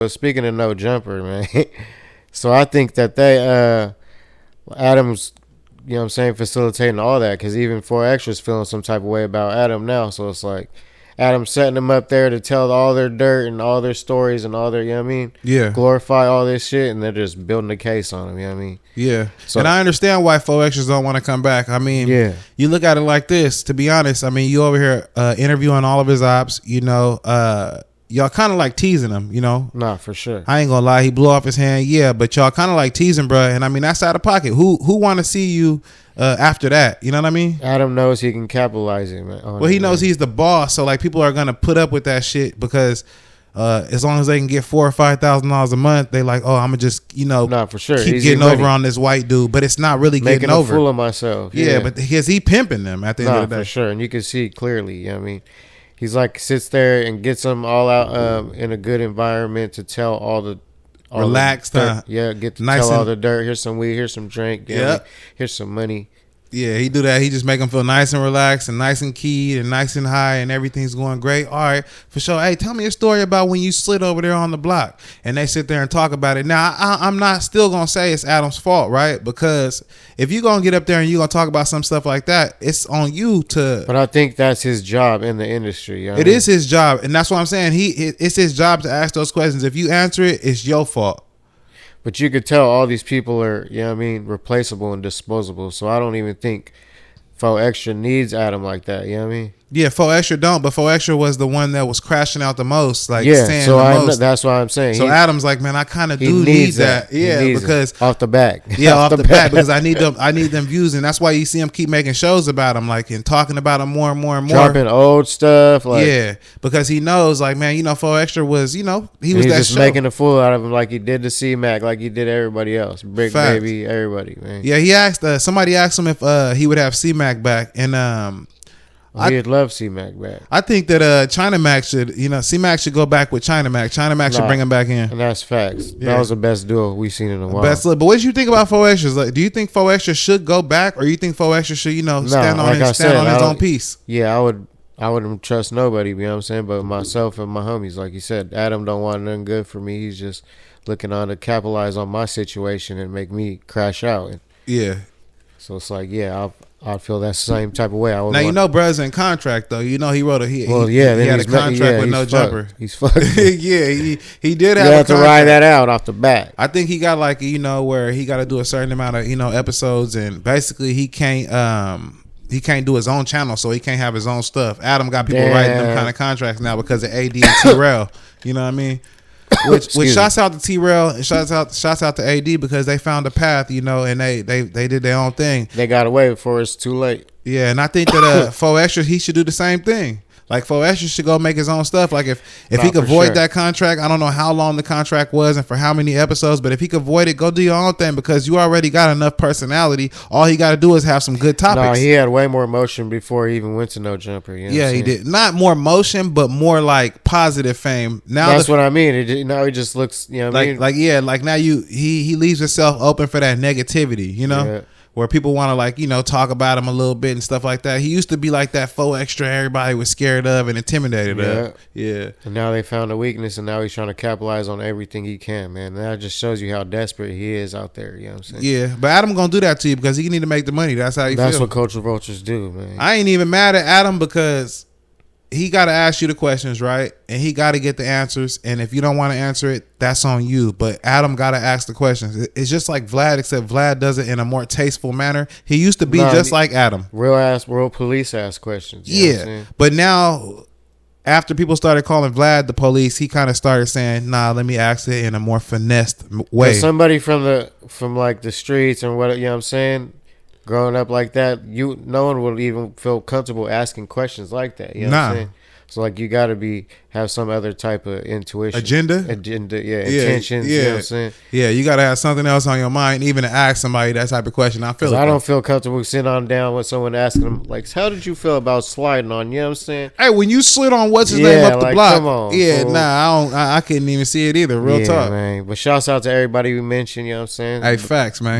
But speaking of no jumper, man, so I think that Adam's, you know what I'm saying, facilitating all that, because even 4Extra's feeling some type of way about Adam now. So it's like Adam setting them up there to tell all their dirt and all their stories and all their, you know what I mean? Yeah. Glorify all this shit, and they're just building a case on him, you know what I mean? Yeah. So, and I understand why 4Extras don't want to come back. I mean, yeah. You look at it like this, to be honest. I mean, you over here interviewing all of his ops, you know, y'all kind of like teasing him, you know? Nah, for sure. I ain't gonna lie, he blew off his hand, yeah, but y'all kind of like teasing, bro. And I mean, that's out of pocket. Who want to see you after that? You know what I mean? Adam knows he can capitalize it, man. Well, he knows he's the boss, so like people are gonna put up with that shit because as long as they can get $4,000 or $5,000 a month, they like, oh, I'm gonna just, you know, nah, for sure, keep easy getting money. over on this white dude, but it's not really making getting over. A fool of myself. Yeah, but because he pimping them at the end of the day, for sure, and you can see clearly. You know what I mean? He's like sits there and gets them all out in a good environment to tell all the relaxed. Yeah, get to nice tell all the dirt. Here's some weed. Here's some drink. Yeah, here's some money. Yeah, he do that. He just make them feel nice and relaxed and nice and keyed and nice and high and everything's going great. All right, for sure. Hey, tell me a story about when you slid over there on the block. And they sit there and talk about it. Now, I'm not still going to say it's Adam's fault, right? Because if you're going to get up there and you're going to talk about some stuff like that, it's on you to... But I think that's his job in the industry. You know it is his job. And that's what I'm saying. It's his job to ask those questions. If you answer it, it's your fault. But you could tell all these people are, you know what I mean, replaceable and disposable. So I don't even think 4Extra needs Adam like that. You know what I mean? Yeah, 4Extra don't, but 4Extra was the one that was crashing out the most. Like, yeah, saying so the most. That's what I'm saying. So Adam's like, man, I kind of do need that. Yeah, because off the back. Yeah, off the back, because I need them views, and that's why you see him keep making shows about him, like, and talking about him more and more and more. Dropping old stuff. Like, yeah, because he knows, like, man, you know, 4Extra was, you know, he was he's that just show. making a fool out of him, like he did to C-Mac, like he did everybody else. Brick Baby, everybody, man. Yeah, he asked, somebody asked him if he would have C-Mac back, and he'd love C-Mac back. I think that China Mac should, you know, C-Mac should go back with China Mac. China Mac should bring him back in. And that's facts. Yeah. That was the best duo we've seen in a while. Best look. But what did you think about 4Extras? Like, do you think 4Extra should go back, or you think 4Extra should, you know, stand on his own piece? Yeah, I wouldn't trust nobody, you know what I'm saying? But myself and my homies, like you said, Adam don't want nothing good for me. He's just looking on to capitalize on my situation and make me crash out. Yeah. So it's like, yeah, I'll feel that same type of way. Now, you know, brother's in contract, though. You know, he wrote he had a contract with no jumper. He's fucked. Yeah, he did have you a have to ride that out off the bat. I think he got, like, you know, where he got to do a certain amount of, you know, episodes, and basically he can't do his own channel, so he can't have his own stuff. Adam got people writing them kind of contracts now because of AD and T-Rail. You know what I mean? Which shouts out to T-Rail and shouts out to AD, because they found a path, you know, and they did their own thing. They got away before it's too late. Yeah, and I think that 4Extra, he should do the same thing. Like, 4Extra should go make his own stuff. Like, if he could void that contract, I don't know how long the contract was and for how many episodes, but if he could void it, go do your own thing, because you already got enough personality. All he got to do is have some good topics. No, he had way more motion before he even went to No Jumper. You know yeah, he did. Not more motion, but more like positive fame. Now that's what I mean. Now he just looks, you know what I mean? Like now he leaves himself open for that negativity, you know? Yeah. Where people want to, like, you know, talk about him a little bit and stuff like that. He used to be like that 4Extra everybody was scared of and intimidated of. Yeah. And now they found a weakness, and now he's trying to capitalize on everything he can, man. And that just shows you how desperate he is out there. You know what I'm saying? Yeah. But Adam going to do that to you because he need to make the money. That's how he feels. That's what culture vultures do, man. I ain't even mad at Adam, because he got to ask you the questions, right? And he got to get the answers. And if you don't want to answer it, that's on you. But Adam got to ask the questions. It's just like Vlad, except Vlad does it in a more tasteful manner. He used to be just like Adam. Real police ask questions. Yeah. But now, after people started calling Vlad the police, he kind of started saying, nah, let me ask it in a more finessed way. Somebody from like the streets and what, you know what I'm saying? Growing up like that, no one would even feel comfortable asking questions like that. You know what I'm saying? So, like, you got to have some other type of intuition. Agenda, intentions. Yeah. You know what I'm saying? Yeah, you got to have something else on your mind, even to ask somebody that type of question. I don't feel comfortable sitting down with someone asking them, like, how did you feel about sliding on? You know what I'm saying? Hey, when you slid on what's his name up the block. Come on. Yeah, fool. I couldn't even see it either. Real talk. Man. But shouts out to everybody we mentioned, you know what I'm saying? Hey, facts, man.